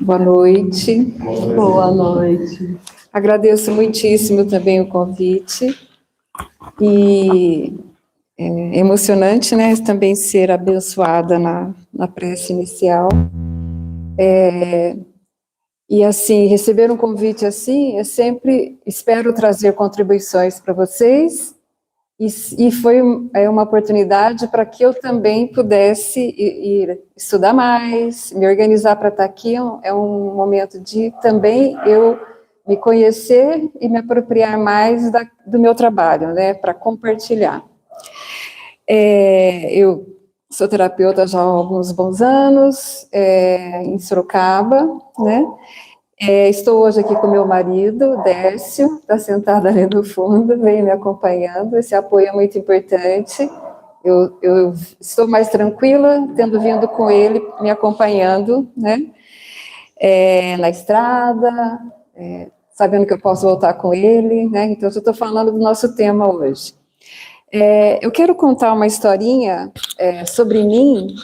Boa noite. Boa noite. Agradeço muitíssimo também o convite. E é emocionante, né, também ser abençoada na prece inicial. E, assim, receber um convite assim, eu sempre espero trazer contribuições para vocês, e foi uma oportunidade para que eu também pudesse ir estudar mais, me organizar para estar aqui. É um momento de também eu me conhecer e me apropriar mais do meu trabalho, né, para compartilhar. Eu sou terapeuta já há alguns bons anos, em Sorocaba, né? Estou hoje aqui com meu marido, Décio, está sentado ali no fundo, vem me acompanhando. Esse apoio é muito importante. Eu estou mais tranquila, tendo vindo com ele, me acompanhando, né? Na estrada, sabendo que eu posso voltar com ele, né? Então, eu estou falando do nosso tema hoje. Eu quero contar uma historinha sobre mim,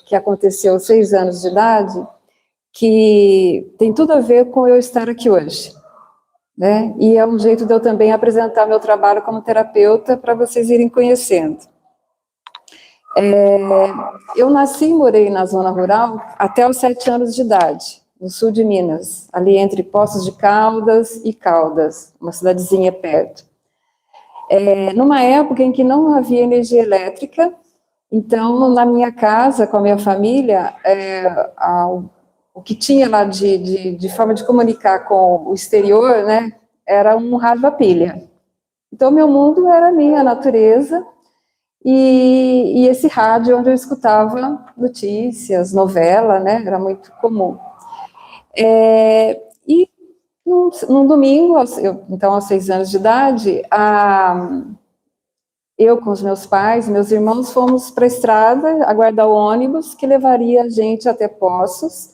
que aconteceu aos 6 anos de idade, que tem tudo a ver com eu estar aqui hoje, né? E é um jeito de eu também apresentar meu trabalho como terapeuta para vocês irem conhecendo. Eu nasci e morei na zona rural até os 7 anos de idade, no sul de Minas, ali entre Poços de Caldas e Caldas, uma cidadezinha perto. Numa época em que não havia energia elétrica, então, na minha casa, com a minha família, o que tinha lá de forma de comunicar com o exterior, né, era um rádio a pilha. Então, meu mundo era a minha natureza, e esse rádio onde eu escutava notícias, novela, né, era muito comum. E num domingo, então aos 6 anos de idade, eu com os meus pais, meus irmãos, fomos para a estrada aguardar o ônibus que levaria a gente até Poços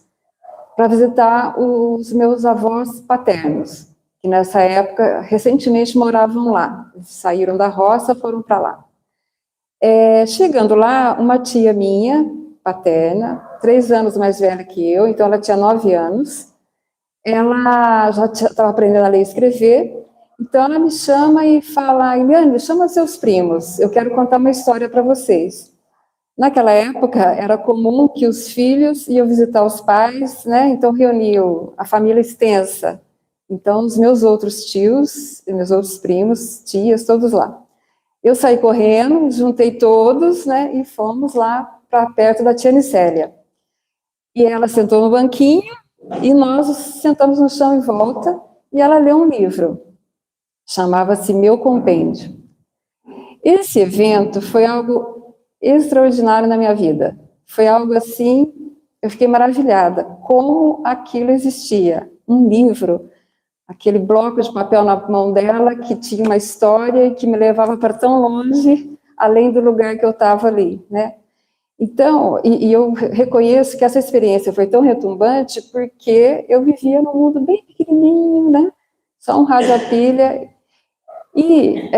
para visitar os meus avós paternos, que nessa época recentemente moravam lá. Saíram da roça, foram para lá. Chegando lá, uma tia minha, paterna, 3 anos mais velha que eu, então ela tinha 9 anos, ela já estava aprendendo a ler e escrever. Então, ela me chama e fala: Eliane, chama seus primos, eu quero contar uma história para vocês. Naquela época, era comum que os filhos iam visitar os pais, né? Então, reuniam a família extensa. Então, os meus outros tios, meus outros primos, tias, todos lá. Eu saí correndo, juntei todos, né? E fomos lá para perto da tia Nicélia. E ela sentou no banquinho, e nós sentamos no chão em volta, e ela leu um livro. Chamava-se Meu Compêndio. Esse evento foi algo extraordinário na minha vida. Foi algo assim, eu fiquei maravilhada, como aquilo existia. Um livro, aquele bloco de papel na mão dela, que tinha uma história e que me levava para tão longe, além do lugar que eu estava ali, né? Então, e eu reconheço que essa experiência foi tão retumbante porque eu vivia num mundo bem pequenininho, né? Só um rádio a pilha. E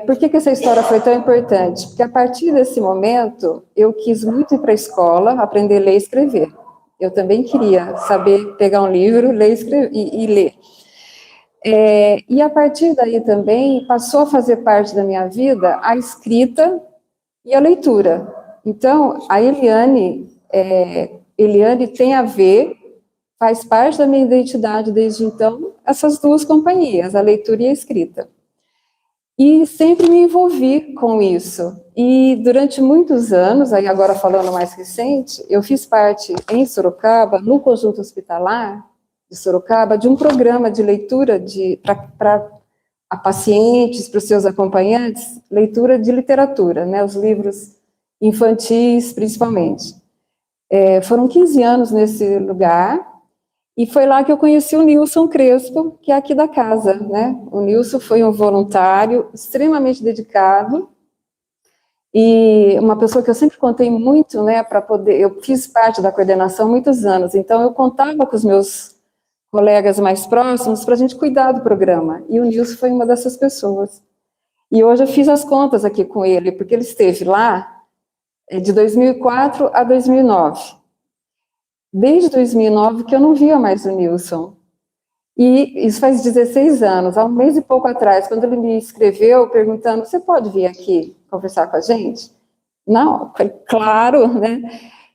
por que essa história foi tão importante? Porque a partir desse momento, eu quis muito ir para a escola, aprender a ler e escrever. Eu também queria saber pegar um livro, ler e ler. E a partir daí também passou a fazer parte da minha vida a escrita e a leitura. Então, a Eliane tem a ver, faz parte da minha identidade desde então, essas duas companhias, a leitura e a escrita. E sempre me envolvi com isso. E durante muitos anos, aí agora falando mais recente, eu fiz parte em Sorocaba, no Conjunto Hospitalar de Sorocaba, de um programa de leitura para pacientes, para os seus acompanhantes, leitura de literatura, né, os livros infantis principalmente. Foram 15 anos nesse lugar. E foi lá que eu conheci o Nilson Crespo, que é aqui da casa, né? O Nilson foi um voluntário extremamente dedicado e uma pessoa que eu sempre contei muito, né, para poder... Eu fiz parte da coordenação há muitos anos, então eu contava com os meus colegas mais próximos para a gente cuidar do programa, e o Nilson foi uma dessas pessoas. E hoje eu fiz as contas aqui com ele, porque ele esteve lá de 2004 a 2009. desde 2009 que eu não via mais o Nilson. E isso faz 16 anos, há um mês e pouco atrás, quando ele me escreveu perguntando, você pode vir aqui conversar com a gente? Não, falei, claro, né?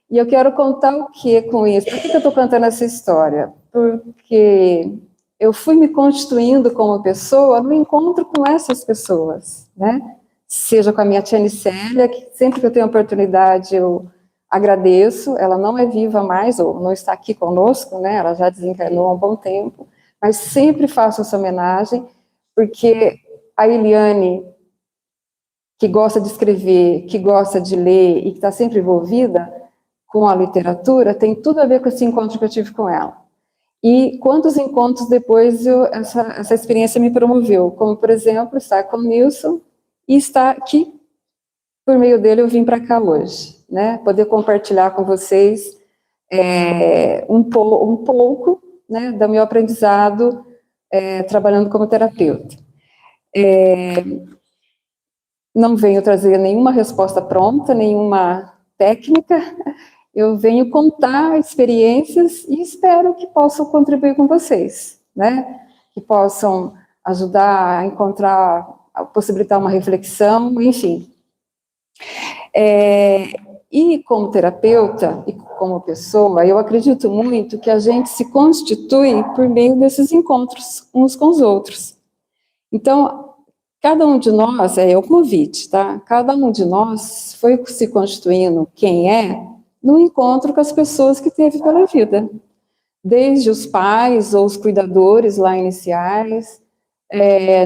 E eu quero contar o que com isso? Por que eu estou contando essa história? Porque eu fui me constituindo como pessoa no encontro com essas pessoas, né? Seja com a minha tia Nicélia, que sempre que eu tenho oportunidade eu agradeço, ela não é viva mais, ou não está aqui conosco, né? Ela já desencarnou há um bom tempo, mas sempre faço essa homenagem, porque a Eliane, que gosta de escrever, que gosta de ler e que está sempre envolvida com a literatura, tem tudo a ver com esse encontro que eu tive com ela. E quantos encontros depois essa experiência me promoveu, como, por exemplo, estar com o Nilson e estar aqui, por meio dele eu vim para cá hoje, né? Poder compartilhar com vocês um pouco, né, do meu aprendizado trabalhando como terapeuta. Não venho trazer nenhuma resposta pronta, nenhuma técnica, eu venho contar experiências e espero que possam contribuir com vocês, né? Que possam ajudar a encontrar, a possibilitar uma reflexão, enfim. E como terapeuta e como pessoa, eu acredito muito que a gente se constitui por meio desses encontros uns com os outros. Então, cada um de nós, é o convite, tá? Cada um de nós foi se constituindo quem é no encontro com as pessoas que teve pela vida. Desde os pais ou os cuidadores lá iniciais,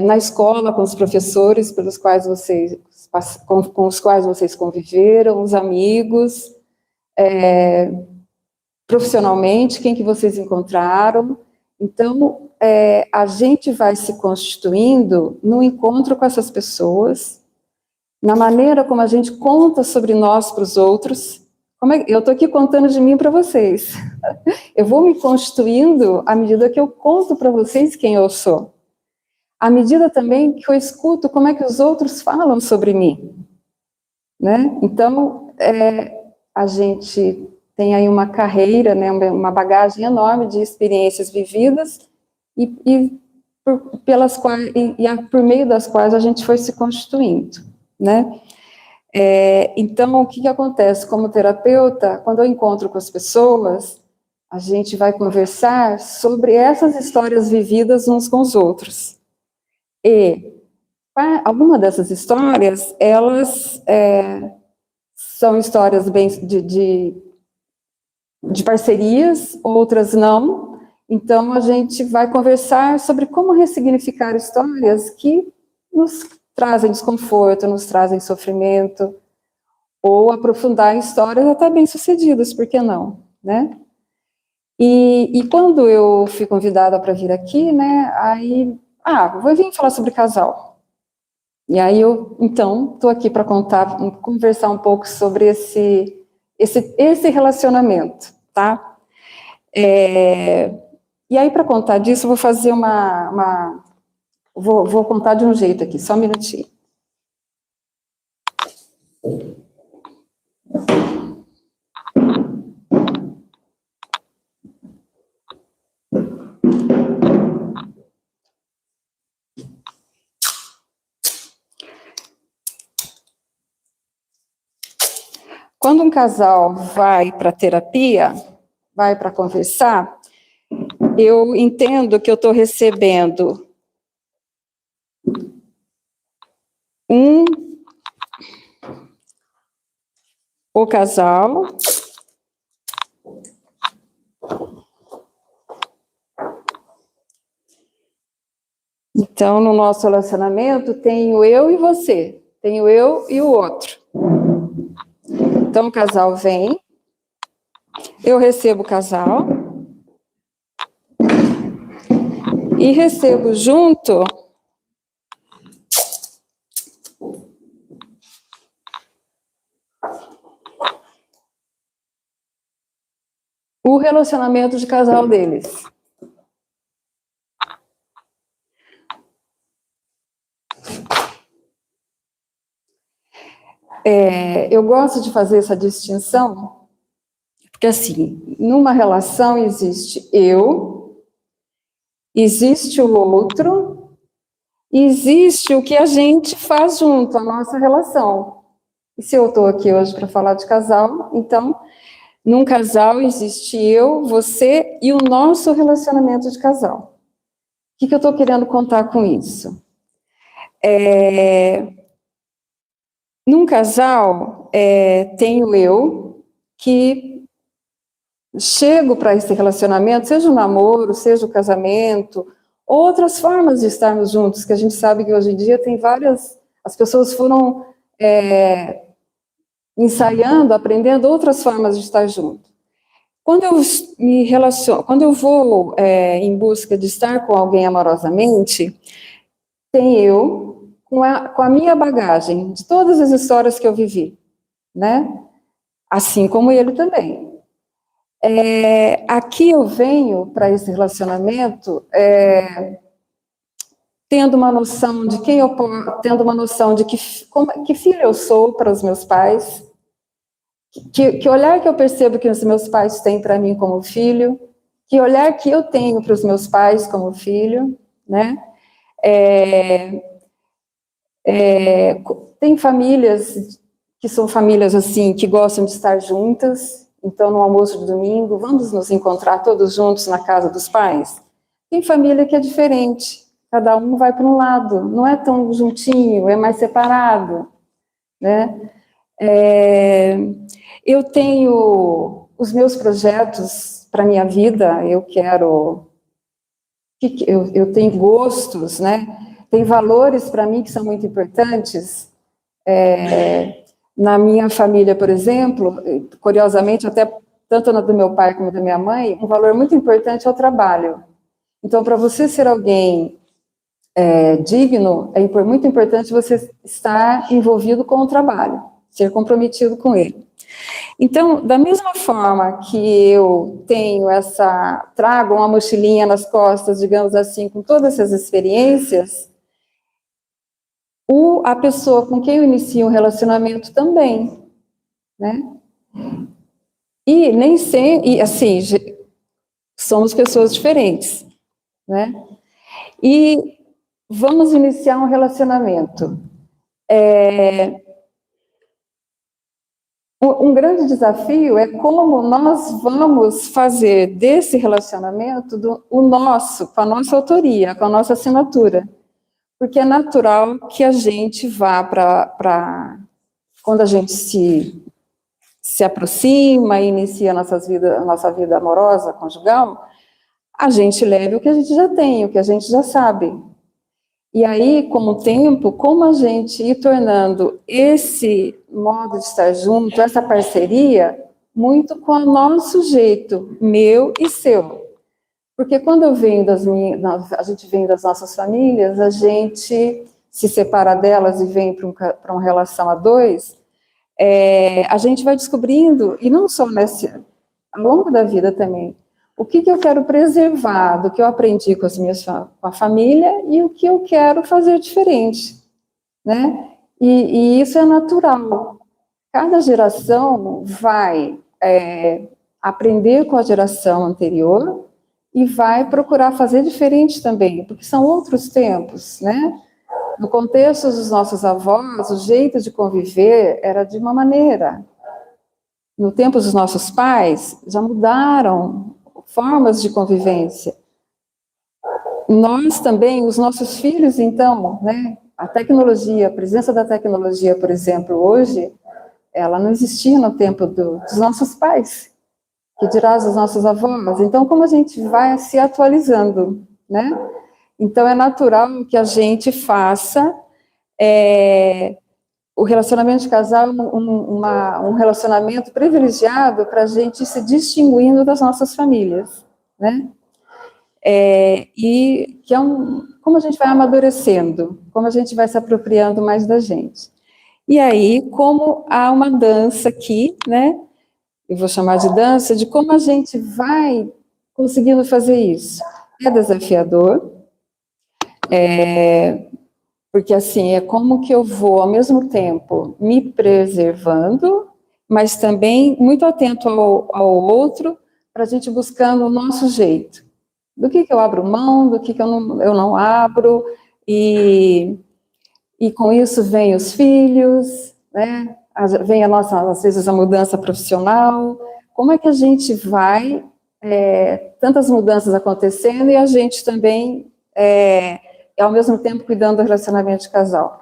na escola com os professores pelos quais vocês, com os quais vocês conviveram, os amigos, profissionalmente, quem que vocês encontraram. Então, a gente vai se constituindo no encontro com essas pessoas, na maneira como a gente conta sobre nós para os outros. Eu estou aqui contando de mim para vocês. Eu vou me constituindo à medida que eu conto para vocês quem eu sou. À medida também que eu escuto como é que os outros falam sobre mim, né? Então, a gente tem aí uma carreira, né, uma bagagem enorme de experiências vividas por meio das quais a gente foi se constituindo, né? Então, o que acontece? Como terapeuta, quando eu encontro com as pessoas, a gente vai conversar sobre essas histórias vividas uns com os outros. E alguma dessas histórias, elas são histórias bem de parcerias, outras não. Então, a gente vai conversar sobre como ressignificar histórias que nos trazem desconforto, nos trazem sofrimento, ou aprofundar em histórias até bem-sucedidas, por que não, né? E quando eu fui convidada para vir aqui, né, aí, vou vir falar sobre casal. E aí então, estou aqui para conversar um pouco sobre esse relacionamento, tá? E aí, para contar disso, eu vou fazer vou contar de um jeito aqui, só um minutinho. Quando um casal vai para terapia, vai para conversar, eu entendo que eu estou recebendo o casal, então no nosso relacionamento tenho eu e você, tenho eu e o outro. Então o casal vem, eu recebo o casal e recebo junto o relacionamento de casal deles. Eu gosto de fazer essa distinção, Porque, assim, numa relação existe eu, existe o outro, e existe o que a gente faz junto, a nossa relação. E se eu estou aqui hoje para falar de casal, então, num casal existe eu, você e o nosso relacionamento de casal. O que eu estou querendo contar com isso? Num casal, tenho eu que chego para esse relacionamento, seja o namoro, seja o casamento, outras formas de estarmos juntos, que a gente sabe que hoje em dia tem várias, as pessoas foram ensaiando, aprendendo outras formas de estar junto. Quando eu me relaciono, quando eu vou em busca de estar com alguém amorosamente, tem eu com a minha bagagem, de todas as histórias que eu vivi, né? Assim como ele também. Aqui eu venho para esse relacionamento tendo uma noção de quem eu tendo uma noção de que filho eu sou para os meus pais, que olhar que eu percebo que os meus pais têm para mim como filho, que olhar que eu tenho para os meus pais como filho, né? Tem famílias que são famílias assim, que gostam de estar juntas, então no almoço de domingo, vamos nos encontrar todos juntos na casa dos pais. Tem família que é diferente, cada um vai para um lado, não é tão juntinho, é mais separado, né? Eu tenho os meus projetos para a minha vida, eu tenho gostos, né? Tem valores para mim que são muito importantes. Na minha família, por exemplo, curiosamente, até tanto na do meu pai como da minha mãe, um valor muito importante é o trabalho. Então, para você ser alguém digno, é muito importante você estar envolvido com o trabalho, ser comprometido com ele. Então, da mesma forma que eu trago uma mochilinha nas costas, digamos assim, com todas essas experiências, a pessoa com quem eu inicio um relacionamento também, né? E nem sempre, assim, somos pessoas diferentes, né? E vamos iniciar um relacionamento. Um grande desafio é como nós vamos fazer desse relacionamento o nosso, com a nossa autoria, com a nossa assinatura. Porque é natural que a gente vá quando a gente se aproxima e inicia a nossa vida amorosa, conjugal, a gente leve o que a gente já tem, o que a gente já sabe. E aí, com o tempo, como a gente ir tornando esse modo de estar junto, essa parceria, muito com o nosso jeito, meu e seu. Porque quando eu venho a gente vem das nossas famílias, a gente se separa delas e vem para uma relação a dois, a gente vai descobrindo, e não só ao longo da vida também, o que eu quero preservar do que eu aprendi com a família e o que eu quero fazer diferente, né? E isso é natural. Cada geração vai aprender com a geração anterior e vai procurar fazer diferente também, porque são outros tempos, né? No contexto dos nossos avós, o jeito de conviver era de uma maneira. No tempo dos nossos pais, já mudaram formas de convivência. Nós também, os nossos filhos, então, né? A tecnologia, a presença da tecnologia, por exemplo, hoje, ela não existia no tempo dos nossos pais, que dirá dos nossos avós. Então, como a gente vai se atualizando, né? Então, é natural que a gente faça o relacionamento de casal um relacionamento privilegiado para a gente se distinguindo das nossas famílias, né? E que como a gente vai amadurecendo, como a gente vai se apropriando mais da gente. E aí, como há uma dança aqui, né? Eu vou chamar de dança, de como a gente vai conseguindo fazer isso. É desafiador, porque assim, é como que eu vou, ao mesmo tempo, me preservando, mas também muito atento ao outro, para a gente buscando o nosso jeito. Do que eu abro mão, do que eu não abro, e com isso vem os filhos, né? Vem a nossa, às vezes, a mudança profissional. Como é que a gente vai, tantas mudanças acontecendo, e a gente também, ao mesmo tempo, cuidando do relacionamento de casal?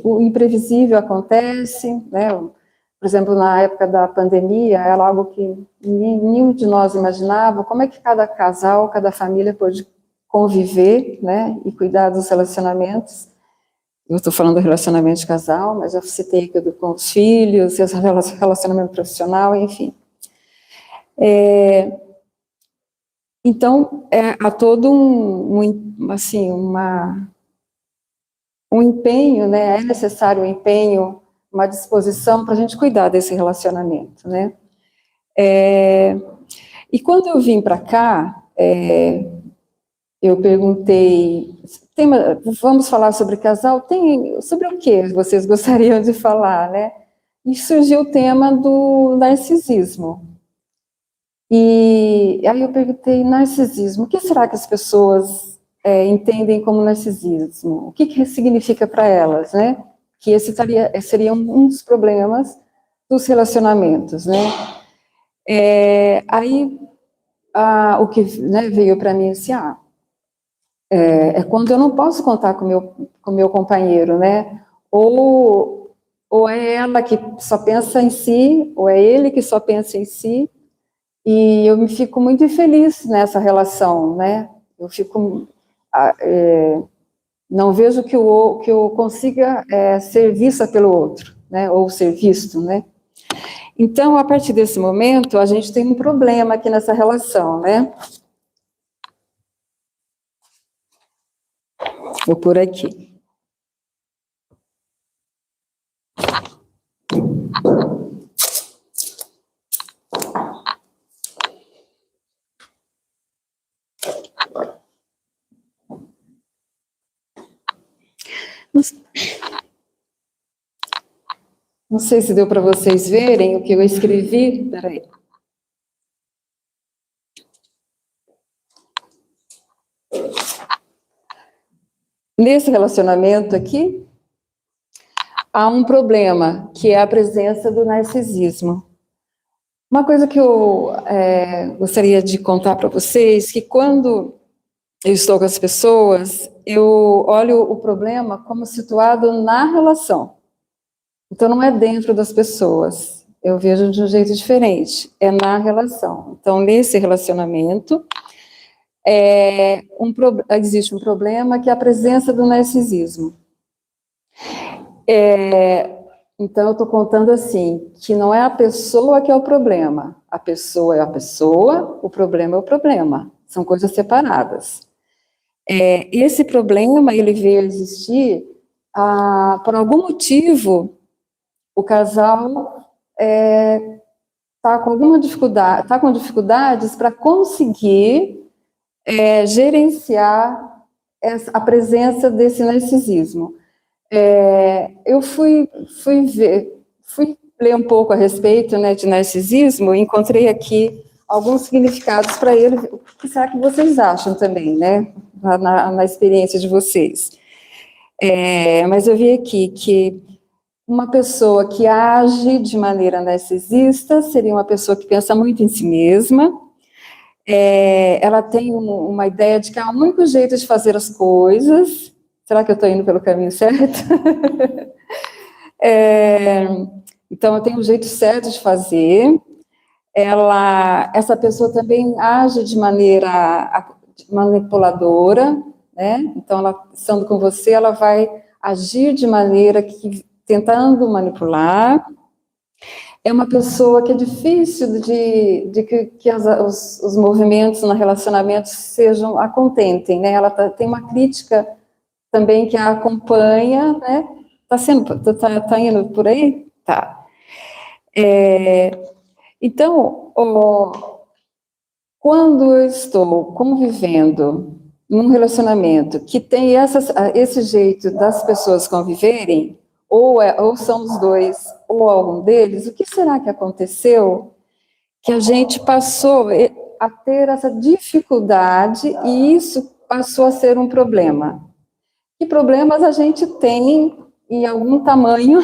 O imprevisível acontece, né? Por exemplo, na época da pandemia, era algo que nenhum de nós imaginava, como é que cada casal, cada família pôde conviver, né, e cuidar dos relacionamentos. Eu estou falando do relacionamento de casal, mas já citei aqui com os filhos, relacionamento profissional, enfim. Então, há todo um empenho, né, é necessário um empenho, uma disposição para a gente cuidar desse relacionamento, né. E quando eu vim para cá, eu perguntei, vamos falar sobre casal? Sobre o que vocês gostariam de falar, né? E surgiu o tema do narcisismo. E aí eu perguntei, narcisismo, o que será que as pessoas entendem como narcisismo? O que significa para elas, né? Que esse seria um dos problemas dos relacionamentos, né? Aí, o que, né, veio para mim assim, é quando eu não posso contar com meu companheiro, né? Ou é ela que só pensa em si, ou é ele que só pensa em si, e eu me fico muito infeliz nessa relação, né? Eu fico, não vejo que eu consiga ser vista pelo outro, né? Ou ser visto, né? Então, a partir desse momento, a gente tem um problema aqui nessa relação, né? Vou por aqui. Não sei se deu para vocês verem o que eu escrevi. Peraí. Nesse relacionamento aqui, há um problema, que é a presença do narcisismo. Uma coisa que eu gostaria de contar para vocês, que quando eu estou com as pessoas, eu olho o problema como situado na relação. Então, não é dentro das pessoas. Eu vejo de um jeito diferente. É na relação. Então, nesse relacionamento, existe um problema, que é a presença do narcisismo. Então, eu estou contando assim, que não é a pessoa que é o problema. A pessoa é a pessoa, o problema é o problema. São coisas separadas. Esse problema, ele veio a existir por algum motivo. O casal está com alguma dificuldade, está com dificuldades para conseguir gerenciar a presença desse narcisismo. Eu fui ler um pouco a respeito, né, de narcisismo, e encontrei aqui alguns significados para ele. O que será que vocês acham também, né, na experiência de vocês? Mas eu vi aqui que uma pessoa que age de maneira narcisista seria uma pessoa que pensa muito em si mesma. Ela tem uma ideia de que é o único jeito de fazer as coisas. Será que eu estou indo pelo caminho certo? Então, eu tenho um jeito certo de fazer. Essa pessoa também age de maneira manipuladora, né? Então, ela, estando com você, ela vai agir de maneira que tentando manipular. É uma pessoa que é difícil de que os movimentos no relacionamento a contentem, né? Ela tem uma crítica também que a acompanha, né? Tá indo por aí? Tá. Então, quando eu estou convivendo num relacionamento que tem esse jeito das pessoas conviverem, ou são os dois, ou algum deles, o que será que aconteceu que a gente passou a ter essa dificuldade e isso passou a ser um problema? Que problemas a gente tem em algum tamanho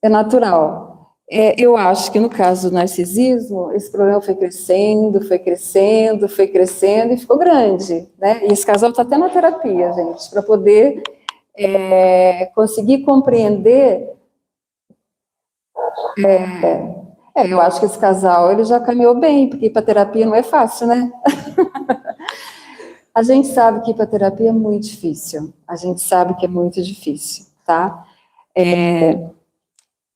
é natural. Eu acho que no caso do narcisismo, esse problema foi crescendo, foi crescendo, foi crescendo e ficou grande, né? E esse casal está até na terapia, gente, para poder conseguir compreender. Eu acho que esse casal ele já caminhou bem, porque ir para terapia não é fácil, né? A gente sabe que ir para terapia é muito difícil. A gente sabe que é muito difícil, tá?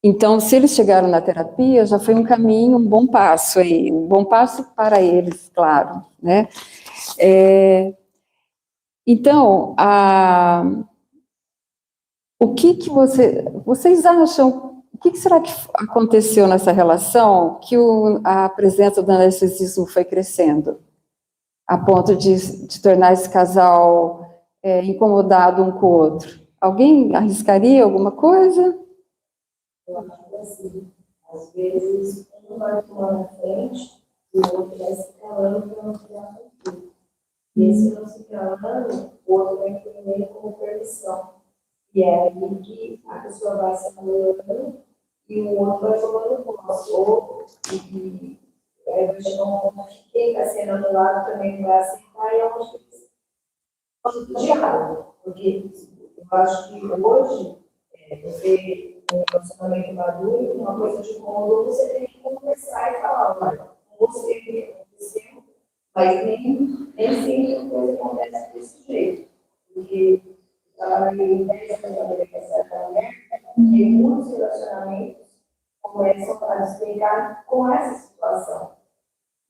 Então, se eles chegaram na terapia, já foi um caminho, um bom passo aí, um bom passo para eles, claro, né? Então, o que vocês acham, o que será que aconteceu nessa relação que a presença do narcisismo foi crescendo, a ponto de tornar esse casal incomodado um com o outro? Alguém arriscaria alguma coisa? Eu acho que assim, às vezes um vai tomando na frente e o outro vai se calando para não criar conflito. E esse não se calando, o outro vai entender como permissão. E é aí que a pessoa vai se acalorando e o outro vai tomando posse. Ou aí vai chegar um ponto que quem está sendo anulado também vai aceitar e é uma questão do diálogo. Porque eu acho que hoje, você um relacionamento maduro, uma coisa de incômodo, você tem que conversar e falar, olha, você que aconteceu, mas nem sempre a coisa acontece desse jeito. Porque ela me interessa essa mulher, porque muitos relacionamentos começam a despegar com essa situação.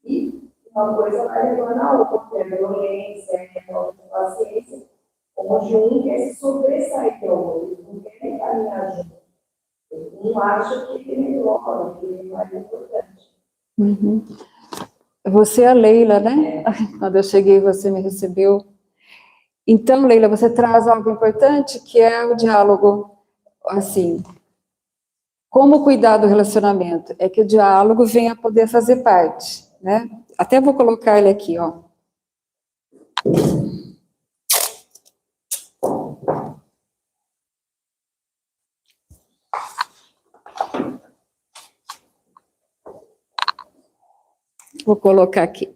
E uma coisa vai levando a outra, a violência, a falta de paciência, onde um quer se sobressair do outro, não quer caminhar junto. Um acha que ele é melhor, que ele é mais importante. Uhum. Você é a Leila, né? Quando eu cheguei, você me recebeu. Então, Leila, você traz algo importante, que é o diálogo. Assim, como cuidar do relacionamento? É que o diálogo venha a poder fazer parte, né? Até vou colocar ele aqui, ó. Vou colocar aqui.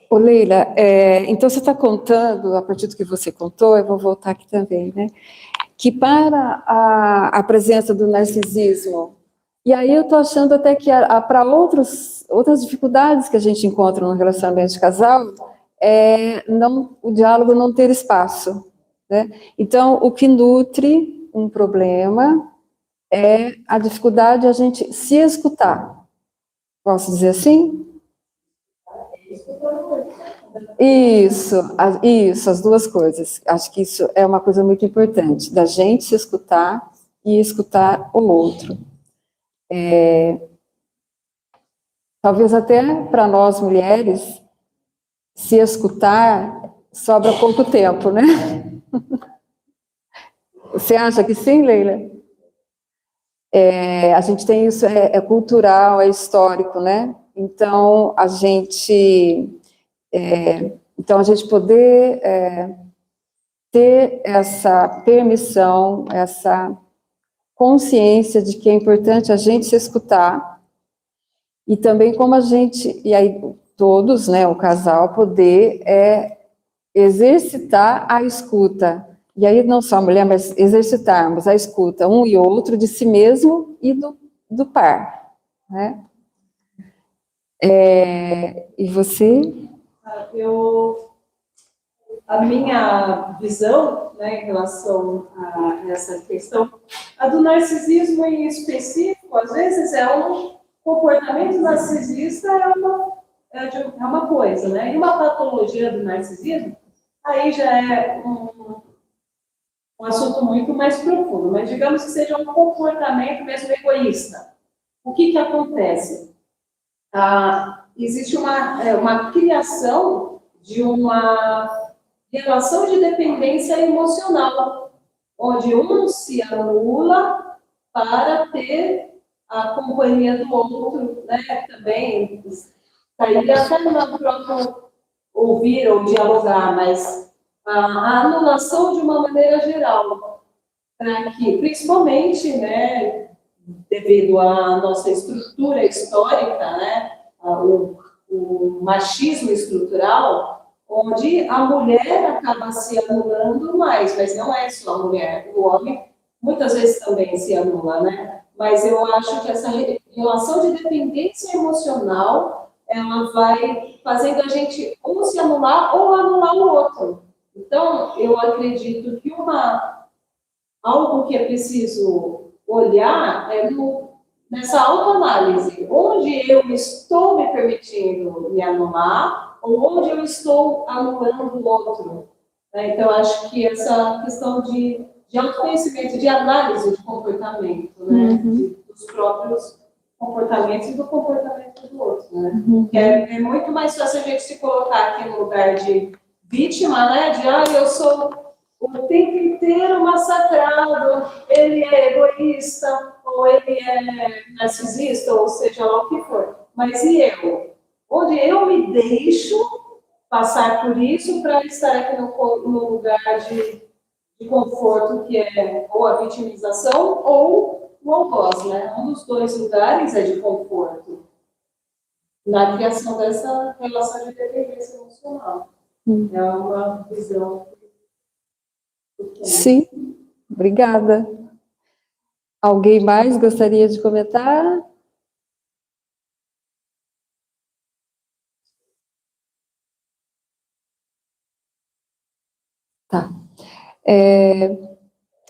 Ô, Leila, então você está contando, a partir do que você contou, eu vou voltar aqui também, né? Que para a presença do narcisismo, e aí eu estou achando até que para outras dificuldades que a gente encontra no relacionamento de casal, o diálogo não ter espaço, né? Então, o que nutre um problema é a dificuldade de a gente se escutar. Posso dizer assim? Isso, as duas coisas. Acho que isso é uma coisa muito importante, da gente se escutar e escutar o outro. Talvez até para nós mulheres, se escutar sobra pouco tempo, né? Você acha que sim, Leila? A gente tem isso, é cultural, é histórico, né? Então, a gente poder ter essa permissão, essa consciência de que é importante a gente se escutar, e também como a gente, e aí todos, né, o casal, poder exercitar a escuta, e aí não só a mulher, mas exercitarmos a escuta um e outro de si mesmo e do par, né? E você? A minha visão, né, em relação a essa questão, a do narcisismo em específico, às vezes é um comportamento narcisista, é uma coisa, né? E uma patologia do narcisismo, aí já é um assunto muito mais profundo, mas digamos que seja um comportamento mesmo egoísta. O que acontece? Existe uma criação de uma relação de dependência emocional, onde um se anula para ter a companhia do outro, né? Também estaria até no próprio ouvir ou dialogar, mas a anulação de uma maneira geral, para que, principalmente, né, devido à nossa estrutura histórica, né, o machismo estrutural, onde a mulher acaba se anulando mais, mas não é só a mulher, o homem muitas vezes também se anula, né? Mas eu acho que essa relação de dependência emocional, ela vai fazendo a gente ou se anular ou anular o outro. Então, eu acredito que algo que é preciso olhar é nessa autoanálise, onde eu estou me permitindo me anular ou onde eu estou anulando o outro. Né? Então, acho que essa questão de autoconhecimento, de análise de comportamento, né? Dos próprios comportamentos e do comportamento do outro. Né? É muito mais fácil a gente se colocar aqui no lugar de vítima, né? De, eu sou o tempo inteiro massacrado, ele é egoísta, ou ele é narcisista, ou seja lá o que for. Mas e eu? Onde eu me deixo passar por isso para estar aqui no lugar de conforto, que é ou a vitimização ou o algoz, né? Um dos dois lugares é de conforto na criação dessa relação de dependência emocional. É uma visão. Sim, obrigada. Alguém mais gostaria de comentar? Tá.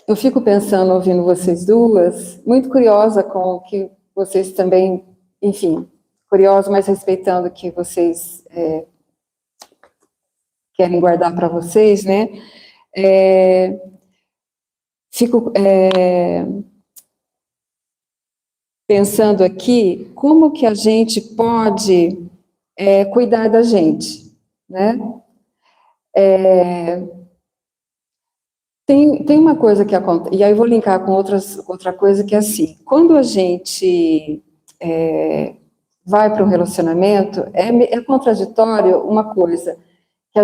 Eu fico pensando, ouvindo vocês duas, muito curiosa com o que vocês também, enfim, curiosa, mas respeitando o que vocês querem guardar para vocês, né? Fico pensando aqui como que a gente pode cuidar da gente, né? Tem uma coisa que acontece, e aí eu vou linkar com outra coisa que é assim, quando a gente vai para um relacionamento, é contraditório uma coisa, que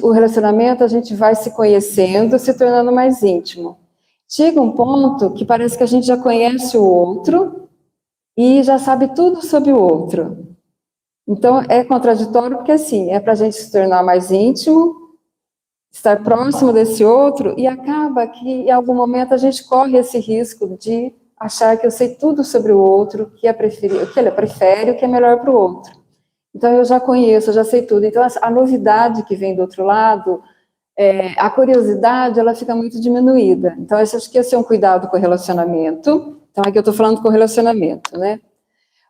o relacionamento a gente vai se conhecendo, se tornando mais íntimo. Chega um ponto que parece que a gente já conhece o outro e já sabe tudo sobre o outro. Então, é contraditório porque, assim, é para a gente se tornar mais íntimo, estar próximo desse outro, e acaba que, em algum momento, a gente corre esse risco de achar que eu sei tudo sobre o outro, o que ele prefere, o que é melhor para o outro. Então, eu já conheço, eu já sei tudo. Então, a novidade que vem do outro lado, a curiosidade, ela fica muito diminuída. Então, eu acho que esse é um cuidado com o relacionamento. Então, aqui eu estou falando com o relacionamento, né?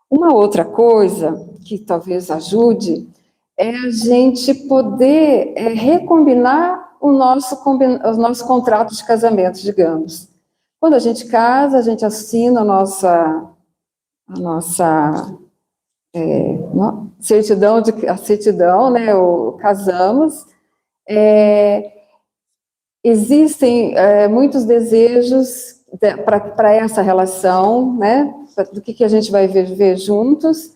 Uma outra coisa que talvez ajude é a gente poder recombinar o nosso contrato de casamento, digamos. Quando a gente casa, a gente assina a nossa certidão, né, casamos. Existem muitos desejos para essa relação, né, do que a gente vai viver juntos,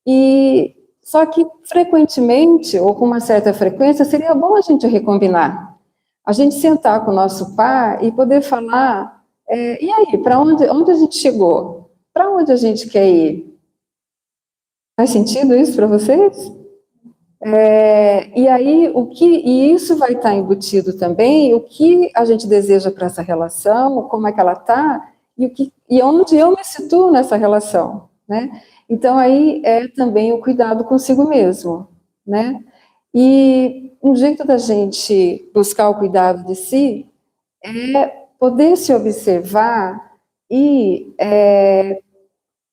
e só que frequentemente, ou com uma certa frequência, seria bom a gente recombinar. A gente sentar com o nosso par e poder falar, e aí, para onde a gente chegou? Para onde a gente quer ir? Faz sentido isso para vocês? E aí, e isso vai estar embutido também, o que a gente deseja para essa relação, como é que ela está, e onde eu me situo nessa relação, né? Então, aí é também o cuidado consigo mesmo, né? E um jeito da gente buscar o cuidado de si é poder se observar e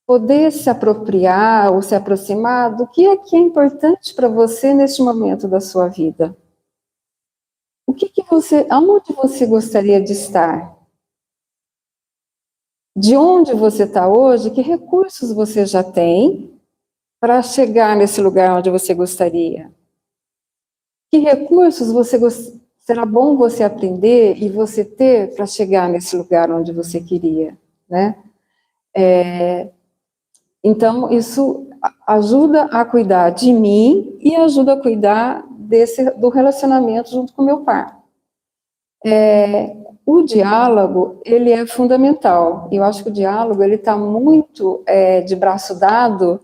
poder se apropriar ou se aproximar do que é importante para você neste momento da sua vida. O aonde você gostaria de estar? De onde você está hoje, que recursos você já tem para chegar nesse lugar onde você gostaria? Que recursos será bom você aprender e você ter para chegar nesse lugar onde você queria, né? Então, isso ajuda a cuidar de mim e ajuda a cuidar do relacionamento junto com meu par. O diálogo, ele é fundamental. Eu acho que o diálogo, ele está muito de braço dado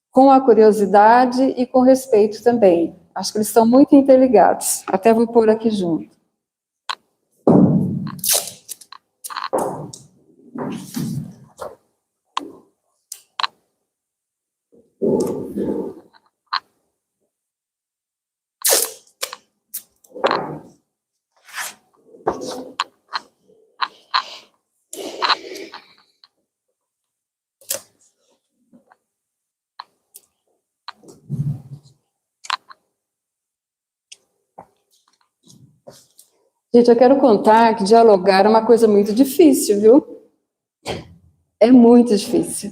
com a curiosidade e com respeito também. Acho que eles estão muito interligados. Até vou pôr aqui junto. Gente, eu quero contar que dialogar é uma coisa muito difícil, viu? É muito difícil.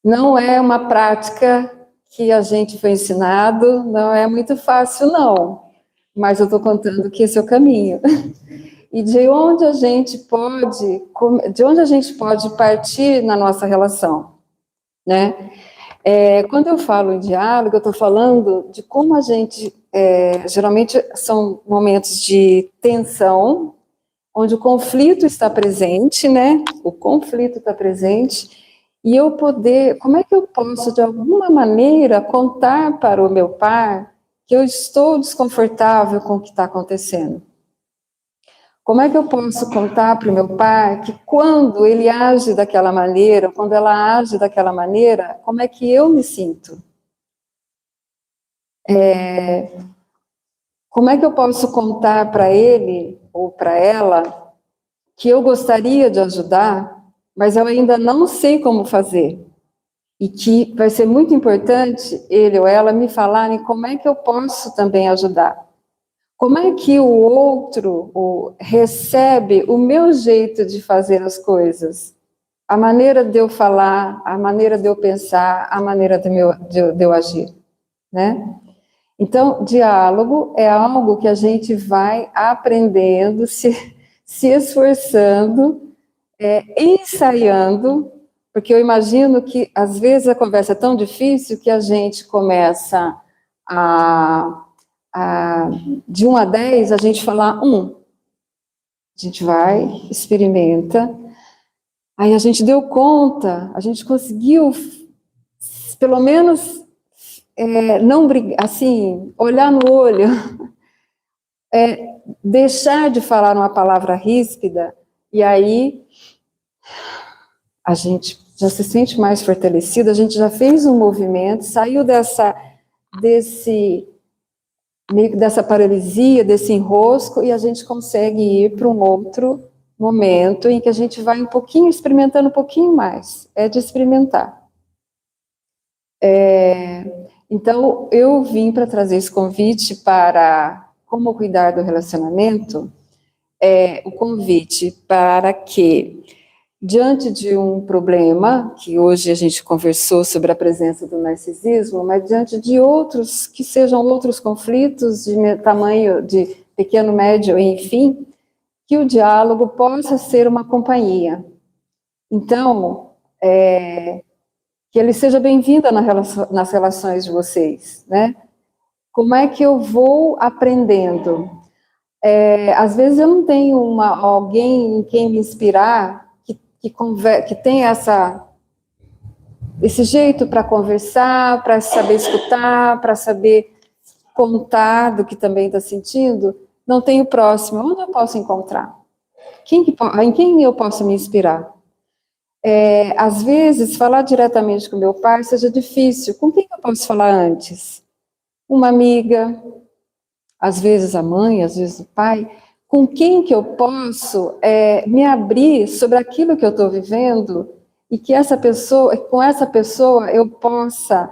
Não é uma prática que a gente foi ensinado, não é muito fácil, não. Mas eu estou contando que esse é o caminho. E de onde a gente pode partir na nossa relação, né? Quando eu falo em diálogo, eu estou falando de como a gente, geralmente são momentos de tensão, onde o conflito está presente, né? O conflito está presente, e como é que eu posso, de alguma maneira, contar para o meu par que eu estou desconfortável com o que está acontecendo? Como é que eu posso contar para o meu par que quando ele age daquela maneira, quando ela age daquela maneira, como é que eu me sinto? Como é que eu posso contar para ele ou para ela que eu gostaria de ajudar, mas eu ainda não sei como fazer? E que vai ser muito importante ele ou ela me falarem como é que eu posso também ajudar. Como é que o outro recebe o meu jeito de fazer as coisas? A maneira de eu falar, a maneira de eu pensar, a maneira de eu agir, né? Então, diálogo é algo que a gente vai aprendendo, se esforçando, ensaiando, porque eu imagino que, às vezes, a conversa é tão difícil que a gente começa de 1 a 10, a gente falar 1. A gente vai, experimenta, aí a gente deu conta, a gente conseguiu, pelo menos, não brigar, assim, olhar no olho, deixar de falar uma palavra ríspida, e aí a gente já se sente mais fortalecido, a gente já fez um movimento, saiu dessa paralisia, desse enrosco, e a gente consegue ir para um outro momento em que a gente vai experimentando um pouquinho mais, de experimentar. Então, eu vim para trazer esse convite para como cuidar do relacionamento, o convite para que, diante de um problema, que hoje a gente conversou sobre a presença do narcisismo, mas diante de outros, que sejam outros conflitos de tamanho, de pequeno, médio, enfim, que o diálogo possa ser uma companhia. Então, que ele seja bem-vindo nas relações de vocês, né? Como é que eu vou aprendendo? Às vezes eu não tenho alguém em quem me inspirar, que tem esse jeito para conversar, para saber escutar, para saber contar do que também está sentindo. Não tenho próximo. Onde eu posso encontrar? Em quem eu posso me inspirar? Às vezes, falar diretamente com meu pai seja difícil. Com quem eu posso falar antes? Uma amiga, às vezes a mãe, às vezes o pai. Com quem que eu posso me abrir sobre aquilo que eu estou vivendo e que com essa pessoa eu possa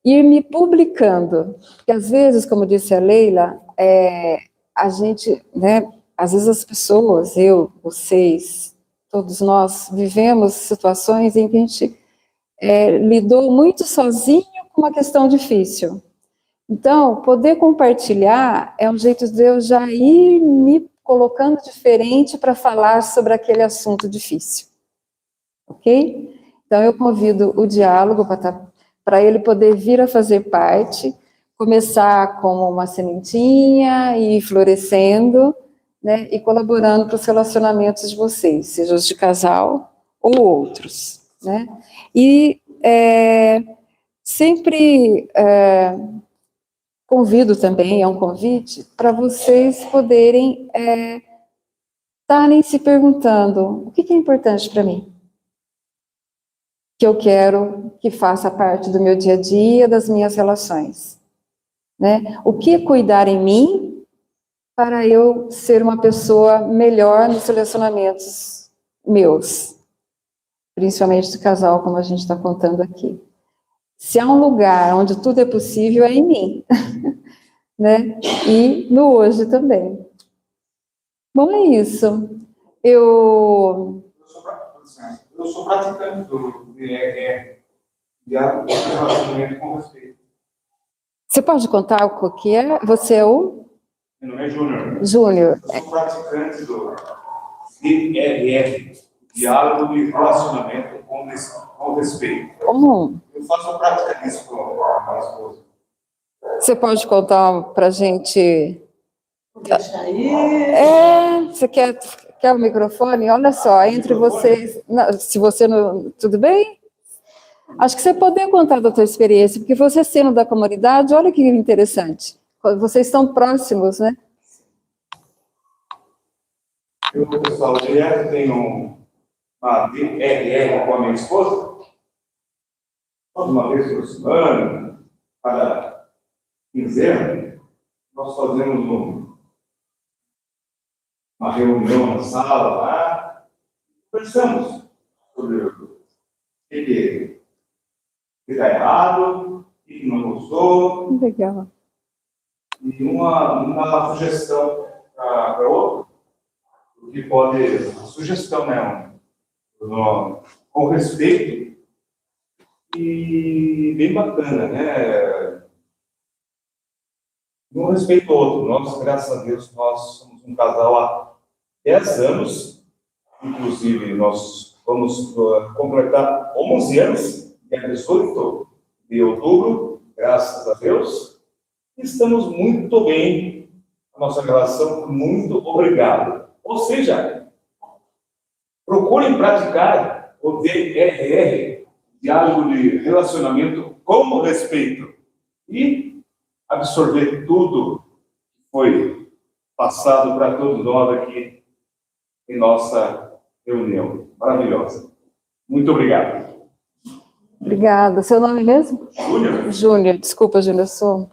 ir me publicando. Porque às vezes, como disse a Leila, a gente, né, às vezes as pessoas, eu, vocês, todos nós, vivemos situações em que a gente lidou muito sozinho com uma questão difícil. Então, poder compartilhar é um jeito de eu já ir me colocando diferente para falar sobre aquele assunto difícil, ok? Então, eu convido o diálogo para ele poder vir a fazer parte, começar como uma sementinha e ir florescendo, né, e colaborando para os relacionamentos de vocês, sejam os de casal ou outros, né? E sempre convido também, é um convite, para vocês poderem estarem se perguntando, o que é importante para mim? Que eu quero que faça parte do meu dia a dia, das minhas relações, né? O que cuidar em mim para eu ser uma pessoa melhor nos relacionamentos meus, principalmente do casal, como a gente está contando aqui. Se há um lugar onde tudo é possível, é em mim, né? E no hoje também. Bom, é isso. Eu sou praticante do diálogo de relacionamento com respeito. Você pode contar o que é? Você é o? Meu nome é Júnior. Júnior. Eu sou praticante do DRR, Diálogo de Relacionamento com Respeito. Como? Eu faço a prática disso com a minha esposa. Você pode contar para a gente? Deixa aí. Você quer o microfone? Olha só, entre vocês, se você não, tudo bem? Acho que você poderia contar da tua experiência, porque você sendo da comunidade, olha que interessante. Vocês estão próximos, né? Eu, pessoal, direto tenho uma DRR com a minha esposa. Uma vez por semana, cada quinzena, nós fazemos uma reunião na sala lá, conversamos sobre o que está errado, o que não gostou. Legal. E uma sugestão para outro, o que pode, sugestão, né, com respeito, e bem bacana, né? Um respeito ao outro. Nós, graças a Deus, nós somos um casal há 10 anos, inclusive nós vamos completar 11 anos, dia 18 de outubro, graças a Deus. Estamos muito bem, a nossa relação, muito obrigado. Ou seja, procurem praticar o DRR, Diálogo de Relacionamento com Respeito, e absorver tudo que foi passado para todos nós aqui em nossa reunião maravilhosa. Muito obrigado. Obrigada. Seu nome mesmo? Júnior? Júnior. Desculpa, Júnior, eu sou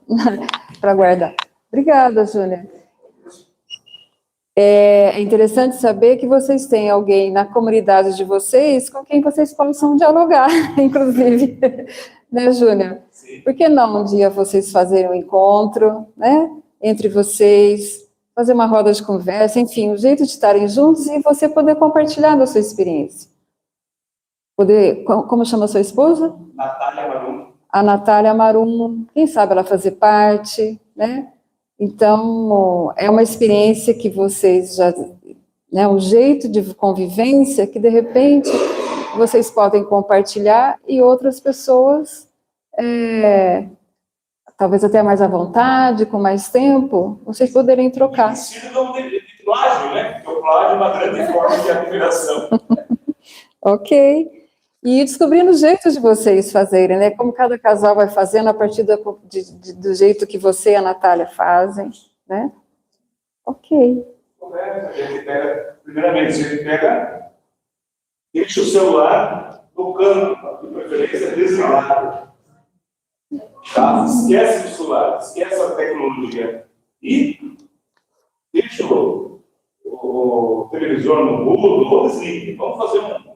para guardar. Obrigada, Júnior. É interessante saber que vocês têm alguém na comunidade de vocês com quem vocês possam dialogar, inclusive, né, Júnior? Por que não um dia vocês fazerem um encontro, né, entre vocês, fazer uma roda de conversa, enfim, um jeito de estarem juntos e você poder compartilhar da sua experiência. Como chama a sua esposa? Natália Marum. A Natália Marum, quem sabe ela fazer parte, né? Então, é uma experiência que vocês já, né, um jeito de convivência que, de repente, vocês podem compartilhar e outras pessoas, talvez até mais à vontade, com mais tempo, vocês poderem trocar. Ensino de plágio, né? Porque o plágio é uma grande forma de admiração. Ok. E descobrindo os jeitos de vocês fazerem, né? Como cada casal vai fazendo a partir do jeito que você e a Natália fazem, né? Ok. Primeiramente, você pega, deixa o celular no canto, de preferência desligado. Tá? Esquece do celular, esquece a tecnologia. E deixa o televisor no mudo ou desligue. Vamos fazer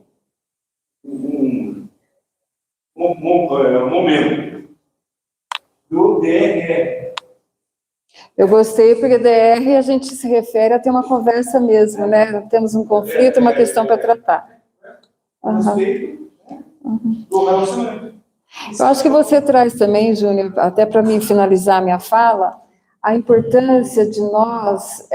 um momento do DRE. Eu gostei porque DR a gente se refere a ter uma conversa mesmo, né? Temos um conflito, uma questão para tratar. Respeito do relacionamento. Eu acho que você traz também, Júnior, até para mim finalizar minha fala, a importância de nós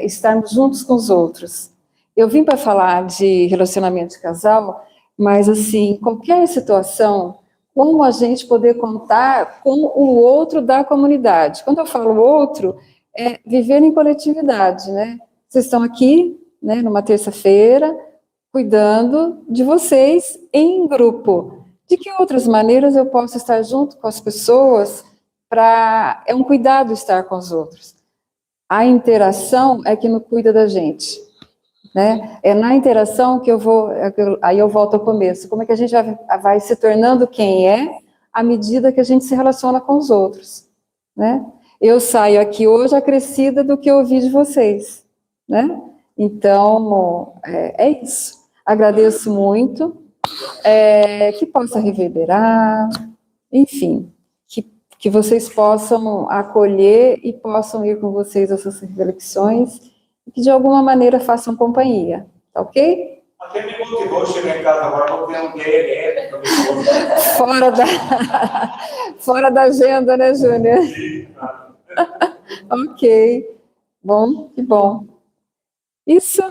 estarmos juntos com os outros. Eu vim para falar de relacionamento de casal, mas, assim, qualquer situação, como a gente poder contar com o outro da comunidade. Quando eu falo outro, é viver em coletividade, né? Vocês estão aqui, né, numa terça-feira, cuidando de vocês em grupo. De que outras maneiras eu posso estar junto com as pessoas é um cuidado estar com os outros. A interação é que não cuida da gente, né? É na interação que aí eu volto ao começo. Como é que a gente vai se tornando quem é à medida que a gente se relaciona com os outros, né? Eu saio aqui hoje acrescida do que eu ouvi de vocês, né? Então, é isso. Agradeço muito, que possa reverberar, enfim, que vocês possam acolher e possam ir com vocês essas reflexões e que de alguma maneira façam companhia, tá ok? Até me motivou a chegar em casa agora, vou ter um DRE. Fora da agenda, né, Júnior? Ok. Bom, que bom. Isso.